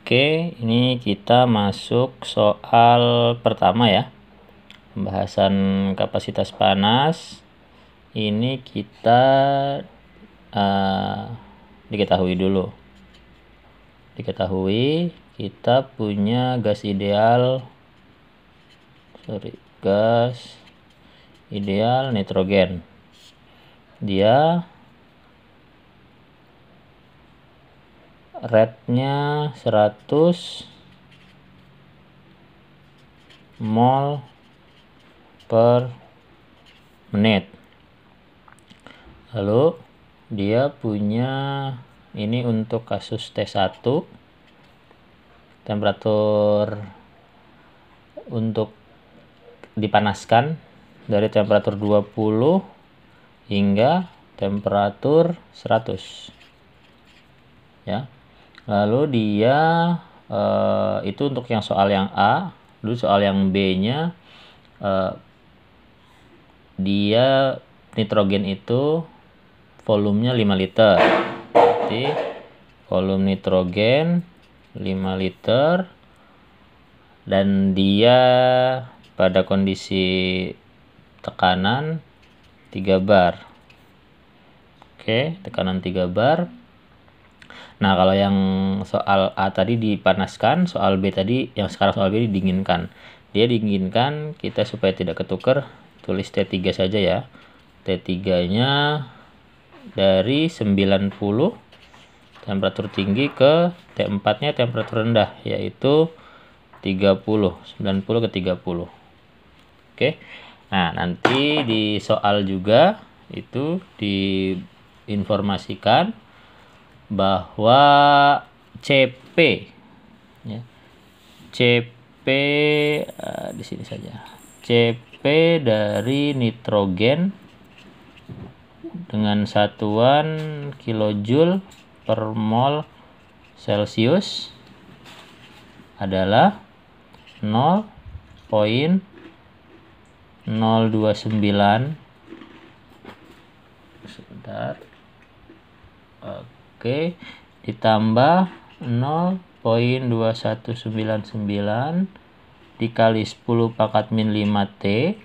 Oke, ini kita masuk soal pertama ya. Pembahasan kapasitas panas. Ini kita diketahui dulu. Diketahui kita punya gas ideal nitrogen. Dia rate-nya 100 mol per menit. Lalu dia punya ini untuk kasus T1, temperatur untuk dipanaskan dari temperatur 20 hingga temperatur 100 ya. Lalu dia itu untuk yang soal yang A. Dulu soal yang B-nya dia nitrogen itu volumenya 5 liter. Jadi volume nitrogen 5 liter dan dia pada kondisi tekanan 3 bar. Oke, tekanan 3 bar. Nah, kalau yang soal A tadi dipanaskan, soal B tadi, yang sekarang soal B didinginkan. Dia dinginkan, kita supaya tidak ketukar, tulis T3 saja ya. T3-nya dari 90 temperatur tinggi ke T4-nya temperatur rendah, yaitu 30, 90 ke 30. Oke. Nah, nanti di soal juga itu diinformasikan bahwa CP ya. CP di sini saja. CP dari nitrogen dengan satuan kilojoule per mol Celcius adalah 0,029. Sebentar. Oke, ditambah 0,2199 dikali 10 pangkat min 5T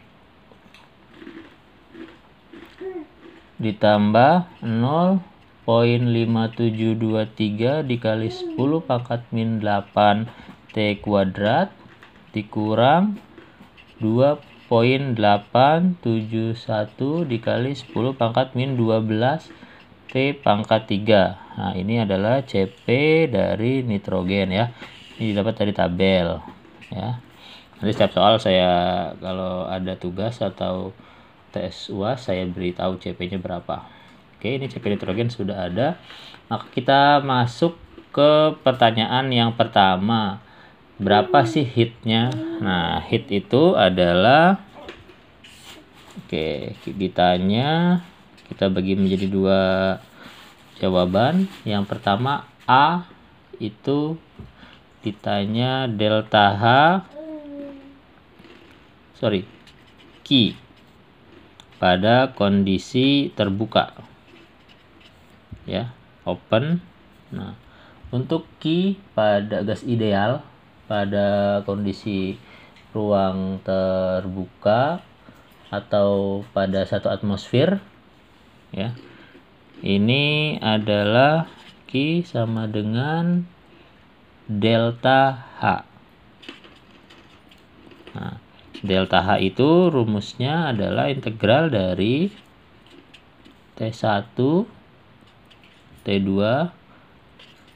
ditambah 0,5723 dikali 10 pangkat min 8T kuadrat dikurang 2,871 dikali 10 pangkat min 12 T pangkat 3. Nah, ini adalah CP dari nitrogen ya. Ini dapat dari tabel ya. Nanti setiap soal saya kalau ada tugas atau tes UAS saya beritahu CP-nya berapa. Oke, ini CP nitrogen sudah ada. Maka kita masuk ke pertanyaan yang pertama. Berapa sih heat-nya? Nah, heat itu adalah ditanya, kita bagi menjadi dua jawaban. Yang pertama A itu ditanya delta Q pada kondisi terbuka ya, open. Nah, untuk Q pada gas ideal pada kondisi ruang terbuka atau pada 1 atmosfer ya, ini adalah Q sama dengan delta H. Nah, delta H itu rumusnya adalah integral dari T1 T2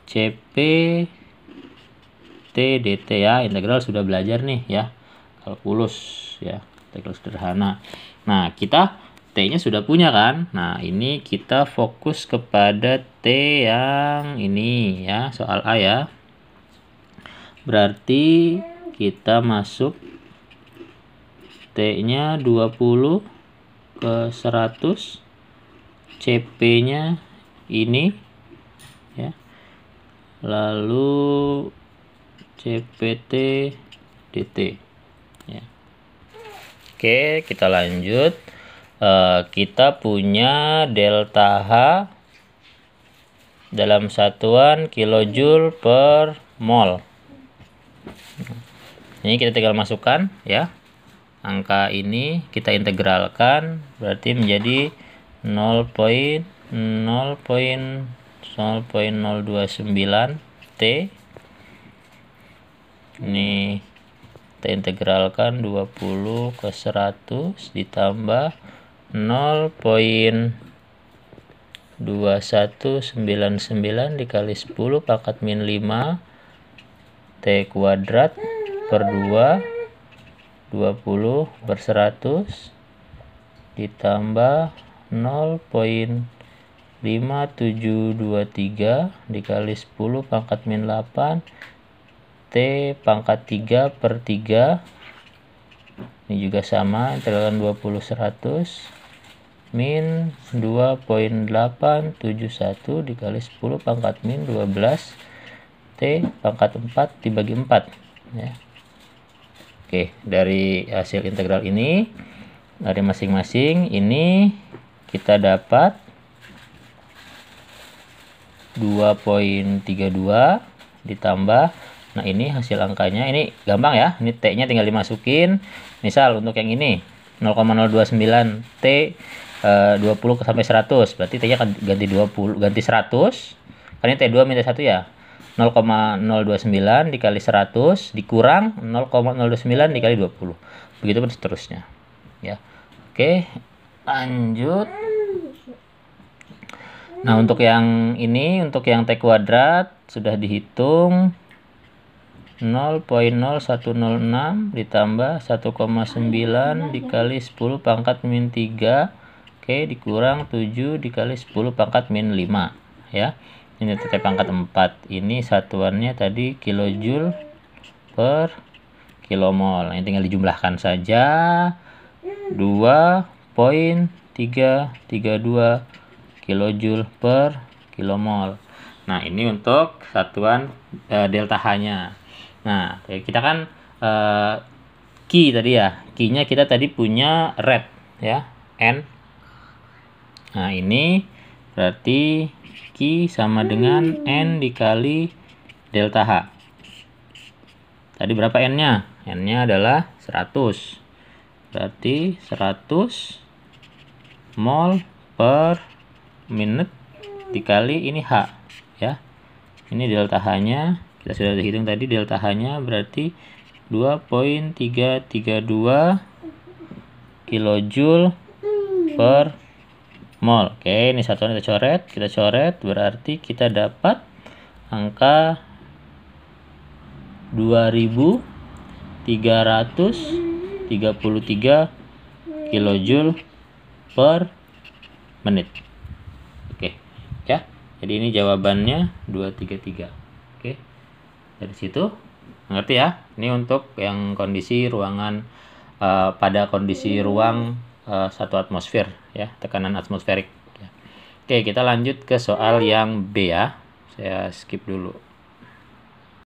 CP T dt ya. Integral sudah belajar nih ya, kalkulus ya, integral sederhana. Nah, kita T-nya sudah punya kan. Nah, ini kita fokus kepada T yang ini ya, soal A ya. Berarti kita masuk T-nya 20 ke 100, CP-nya ini ya. Lalu CPT dt ya. Oke, kita lanjut. Kita punya delta H dalam satuan kilojoule per mol. Ini kita tinggal masukkan ya. Angka ini kita integralkan, berarti menjadi 0,029 T. Ini kita integralkan 20 ke 100 ditambah 0,2199 dikali 10 pangkat min 5 T kuadrat per 2 20 per 100 ditambah 0,5723 dikali 10 pangkat min 8 T pangkat 3 per 3. Ini juga sama, integralkan 20 100 min 2,871 dikali 10 pangkat min 12 T pangkat 4 dibagi 4 ya. Oke, dari hasil integral ini dari masing-masing ini kita dapat 2,32 ditambah, nah ini hasil angkanya, ini gampang ya, ini T nya tinggal dimasukin. Misal untuk yang ini 0,029 T 20 sampai 100, berarti T nya akan ganti 20 ganti 100 kan ini T2 minta 1 ya, 0,029 dikali 100 dikurang 0,029 dikali 20, begitu pun seterusnya ya. Oke, lanjut. Nah, untuk yang ini, untuk yang T kuadrat sudah dihitung 0,0106 ditambah 1,9 dikali 10 pangkat min 3 oke dikurang 7 dikali 10 pangkat min 5 ya. Ini T pangkat 4, ini satuannya tadi kilojoule per kilomol. Ini tinggal dijumlahkan saja, 2,332 kilojoule per kilomol. Nah, ini untuk satuan delta H-nya. Nah, kita kan Q tadi ya. Q-nya kita tadi punya rate ya, N. Nah, ini berarti Q sama dengan N dikali delta H. Tadi berapa N-nya? N-nya adalah 100. Berarti 100 mol per menit dikali ini H ya. Ini delta H-nya kita sudah hitung tadi, delta H-nya berarti 2,332 kilojoule per mol. Oke, ini satuan kita coret, berarti kita dapat angka 2.333 kilojoule per menit. Oke, ya. Jadi ini jawabannya 233. Oke. Dari situ ngerti ya? Ini untuk yang kondisi ruangan pada kondisi ruang 1 atmosfer ya, tekanan atmosferik ya. Oke, kita lanjut ke soal yang B ya. Saya skip dulu.